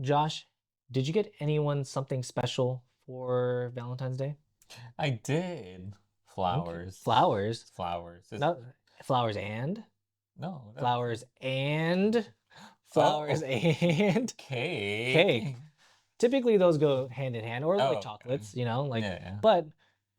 Josh, did you get anyone something special for Valentine's Day? I did. Okay. Flowers. Flowers. Flowers. Not flowers and No, no. flowers and flowers Oh, and cake. cake. Typically those go hand in hand, or like Oh, okay. chocolates, like, Yeah, yeah. but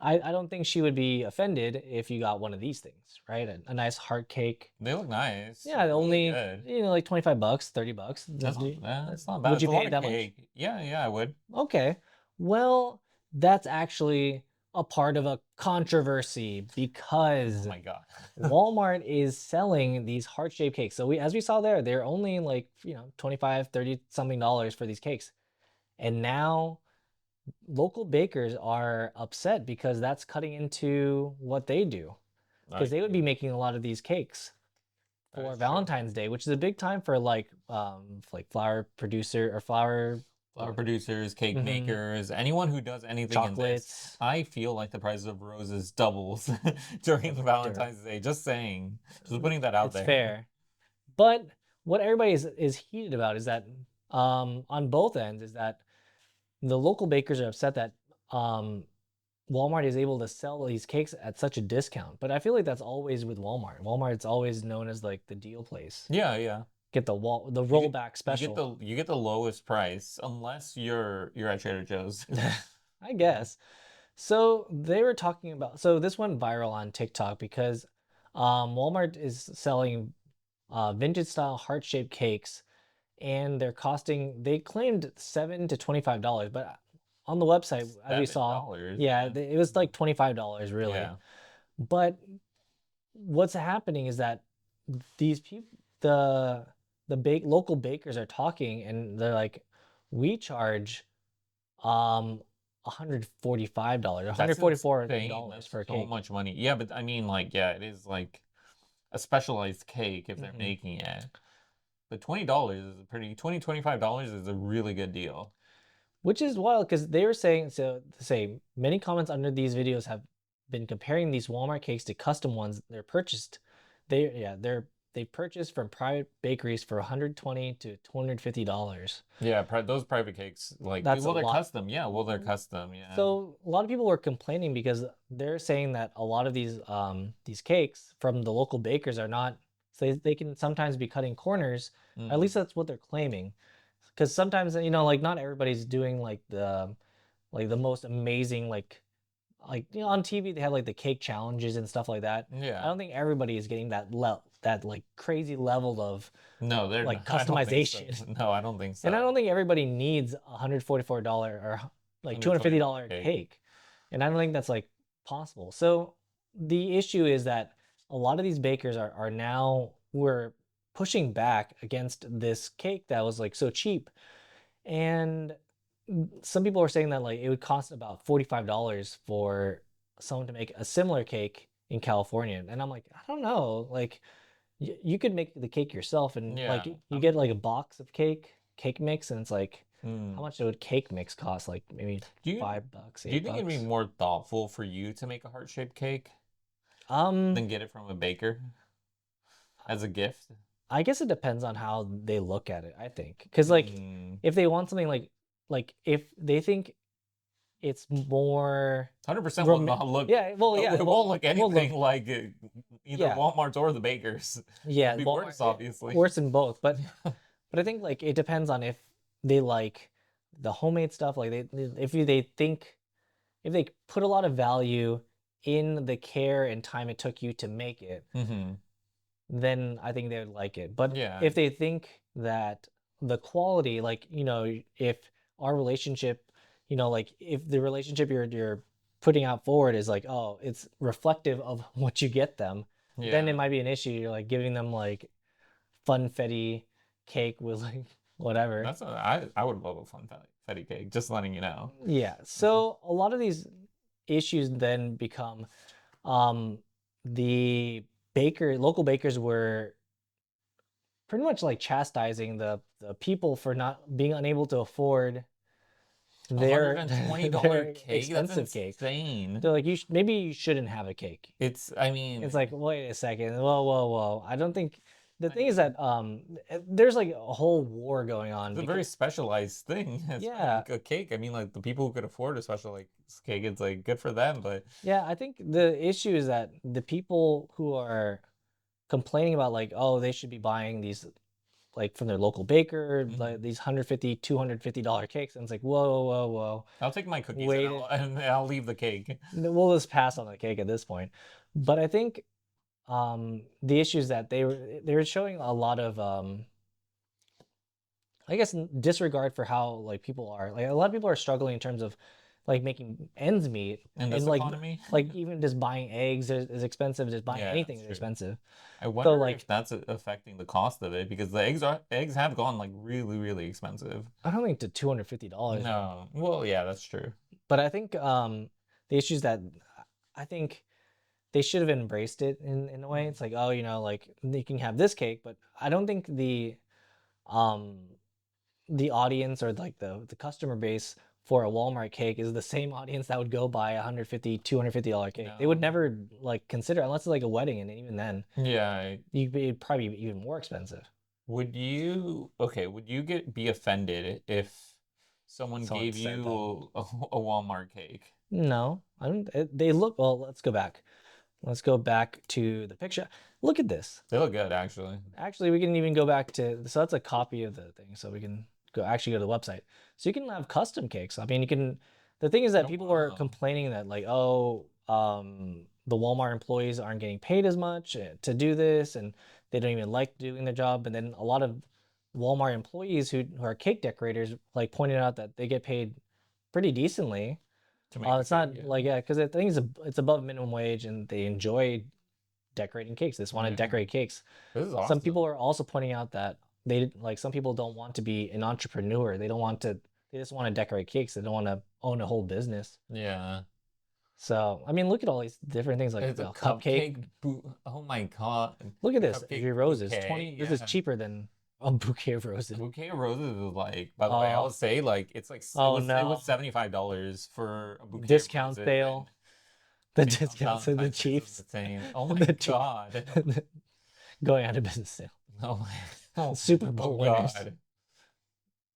I don't think she would be offended if you got one of these things, right? A nice heart cake. They look nice. Yeah, They look only, good. like 25 bucks, 30 bucks. That's not bad. Would It's you a pay lot it of that much? cake. Yeah, yeah, I would. Okay. Well, that's actually a part of a controversy Oh because my God. Walmart is selling these heart-shaped cakes. So as we saw there, they're only like, 25, 30 something dollars for these cakes. And now local bakers are upset because that's cutting into what they do. Because I they would be see. making a lot of these cakes That for is true. Valentine's Day, which is a big time for like flower producer or flower Flower producers, cake mhm, makers, anyone who does anything in this, chocolates. I feel like the price of roses doubles during They're Valentine's Day. Just saying. Just putting that out It's there. fair. But what everybody is heated about is that on both ends is that the local bakers are upset that um Walmart is able to sell these cakes at such a discount. But I feel like that's always with Walmart. Walmart's always known as like the deal place. Yeah, yeah. Get the You get rollback you get special. the lowest price unless you're at Trader Joe's. I guess. So they were talking about so this went viral on TikTok because Walmart is selling vintage style heart-shaped cakes and they claimed $7 to $25, but on the website as we saw, $7. yeah, Yeah. it was like $25 really. Yeah. But what's happening is that these people, local bakers are talking and they're like, we charge um $145, That's insane. $144 That's for a so cake. much money. Yeah, but I mean like yeah, it is like a specialized cake if they're Hmm. making it. But $20 is a pretty $25 is a really good deal. Which is wild because they were saying so to say many comments under these videos have been comparing these Walmart cakes to custom ones they're purchased. They purchased from private bakeries for 120 to $250. Yeah, those private cakes, like, That's a well, they're lot. custom. Yeah, well, they're custom. Yeah. So a lot of people were complaining because they're saying that a lot of these cakes from the local bakers are not so they can sometimes be cutting corners. At least Mm. that's what they're claiming. Because sometimes like not everybody's doing like the most amazing like on TV they have like the cake challenges and stuff like that. I Yeah. don't think everybody is getting that like crazy level of No, they're like not. I don't think so. customization. No, I don't think And I so. don't think everybody needs $144 or like $120 $250 cake. cake. And I don't think that's like possible. So the issue is that a lot of these bakers are now we're pushing back against this cake that was like so cheap. And some people are saying that like it would cost about $45 for someone to make a similar cake in California. And I'm like, I don't know. Like you could make the cake yourself and like Yeah. you get like a box of cake mix, and it's like how Mm. much would cake mix cost? Like maybe Do you $5, do you eight think it'd be bucks. more thoughtful for you to make a heart-shaped cake Um, than get it from a baker as a gift? I guess it depends on how they look at it, I think. Because like Mm. if they want something like if they think it's more 100% will rom not look. yeah, well, yeah, It won't look well, anything look, like either yeah, Walmart's or the bakers. It'll yeah, be Walmart worse, obviously. worse than both, but I think like it depends on if they like the homemade stuff, like they think if they put a lot of value in the care and time it took you to make it, Hmm. then I think they would like it. But Yeah. if they think that the quality, like, if our relationship, like if the relationship you're putting out forward is like, oh, it's reflective of what you get them, then it Yeah. might be an issue. You're like giving them like funfetti cake with like whatever. I would love a fun fatty cake, just letting you know. Yeah. Mhm. So a lot of these issues then become um the local bakers were pretty much like chastising the people for not being unable to afford their $120 their cake? That's expensive cakes. insane. They're like, maybe you shouldn't have a cake. I mean, It's like, wait a second, whoa, whoa, whoa. I don't think. The I thing is mean, that there's like a whole war going on it's a because very specialized thing. It's yeah, like a cake. I mean, like the people who could afford a special cake, it's like good for them. But yeah, I think the issue is that the people who are complaining about like, oh, they should be buying these like from their local baker, like mhm. these 150, $250 cakes, and it's like, whoa, whoa, whoa, I'll take my cookies and wait, I'll leave the cake. we'll just pass on the cake at this point. But I think the issue is that they were showing a lot of I guess disregard for how like people are. Like a lot of people are struggling in terms of like making ends meet, In and this economy, like even just buying eggs is expensive. Just buying yeah, anything that's is true. expensive. I So wonder like if that's affecting the cost of it because the eggs have gone like really, really expensive. I don't think to $250 though. No, well, yeah, that's true. But I think the issue is that I think they should have embraced it in a way. It's Mhm. like, oh, like they can have this cake, but I don't think um the audience or like the customer base for a Walmart cake is the same audience that would go buy a 150 $250 cake. They would No, never like consider unless it's like a wedding, and even then yeah. it'd probably be even more expensive. Would you okay? Would you be offended if someone Someone gave said that. you a Walmart cake? No, I don't. They look well. Let's go back. Let's go back to the picture. Look at this. They look good, actually. Actually, we can even go back to, so that's a copy of the thing. So we can go to the website. So you can have custom cakes. I mean, you can, the thing is that Oh people were wow. complaining that like, oh, the Walmart employees aren't getting paid as much to do this, and they don't even like doing their job. And then a lot of Walmart employees who are cake decorators like pointed out that they get paid pretty decently. To make a It's cake, not yeah. like, yeah, because the thing is it's above minimum wage, and they enjoy decorating cakes. They just want to Yeah. decorate cakes. This is Some people awesome. are also pointing out that they like some people don't want to be an entrepreneur. They don't want to. They just want to decorate cakes. They don't want to own a whole business. Yeah. So I mean, look at all these different things like It's a the cupcake. cupcake Oh my God. Look at A this. cupcake Your roses. bouquet. 20. This is Yeah. cheaper than a bouquet of A roses. bouquet of roses is like, by the way, I Oh, would say like it's like oh it no. was $75 for a bouquet of Discount roses and sale. The based on discount. So the Valentine's Day, so it's Chiefs. insane. Oh my The Chiefs. God. Going out of business sale. Oh my oh, Super oh Bowl winners. God.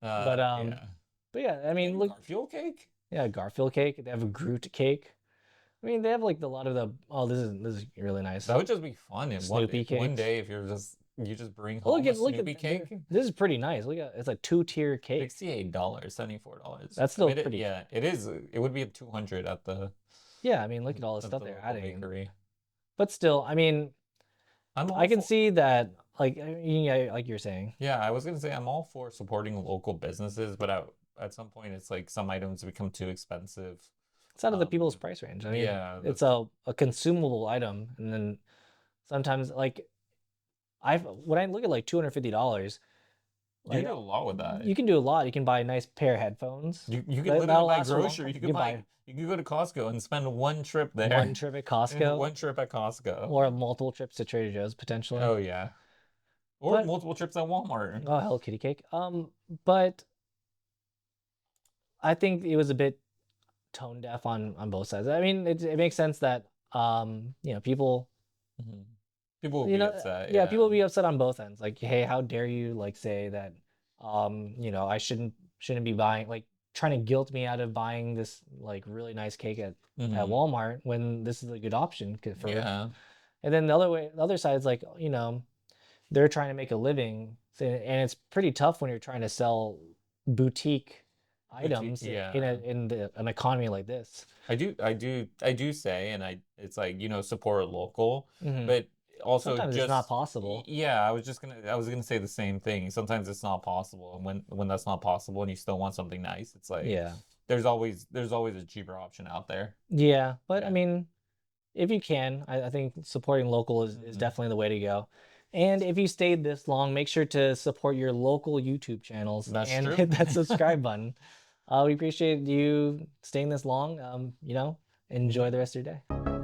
But Yeah. yeah. I They mean, have look. Garfield cake? Yeah, Garfield cake. They have a Groot cake. I mean, they have like a lot of the. Oh, this is really nice. That would just be fun. And Snoopy one cakes. day if you just bring Oh, home a look at Snoopy cake, this is pretty nice. Look at it's a two-tier cake. $68, $74. That's I still mean, pretty. yeah, it is. It would be 200 Yeah, I mean, look at all the at stuff the they're local adding. bakery. But still, I mean, I'm I all can for. see that. Like, yeah, like you're saying, Yeah, I was gonna say I'm all for supporting local businesses, but at some point it's like some items become too expensive. it's out of the Um, people's price range. I mean, yeah, it's that's a consumable item, and then sometimes like when I look at like $250, you like can do a lot with that. you can do a lot. You can buy a nice pair of headphones. You can literally That'll buy last a long grocery. time. You can buy You can go to Costco and spend one trip one there, trip at and Costco one trip at Costco. or multiple trips to Trader Joe's potentially. Oh yeah, or But multiple trips at Walmart. oh, Hello Kitty cake. But I think it was a bit tone deaf on both sides. I mean, it makes sense that people, Mhm. People will you be know, upset. yeah, Yeah. people be upset on both ends. Like, hey, how dare you like say that I shouldn't be buying, like trying to guilt me out of buying this like really nice cake at Hmm. Walmart when this is a good option for. Yeah. And then the other side is like, they're trying to make a living, and it's pretty tough when you're trying to sell boutique Boutique. items in Yeah. an economy like this. I do say, and it's like, support local, Hmm. but also Sometimes it's not just, possible. yeah, I was gonna say the same thing. Sometimes it's not possible, and when that's not possible, and you still want something nice, it's like Yeah, there's always a cheaper option out there. yeah, but I Yeah. mean, if you can, I think supporting local is Hmm. definitely the way to go. And if you stayed this long, make sure to support your local YouTube channels That's and true. hit that subscribe button. We appreciate you staying this long. Enjoy Yeah. the rest of your day.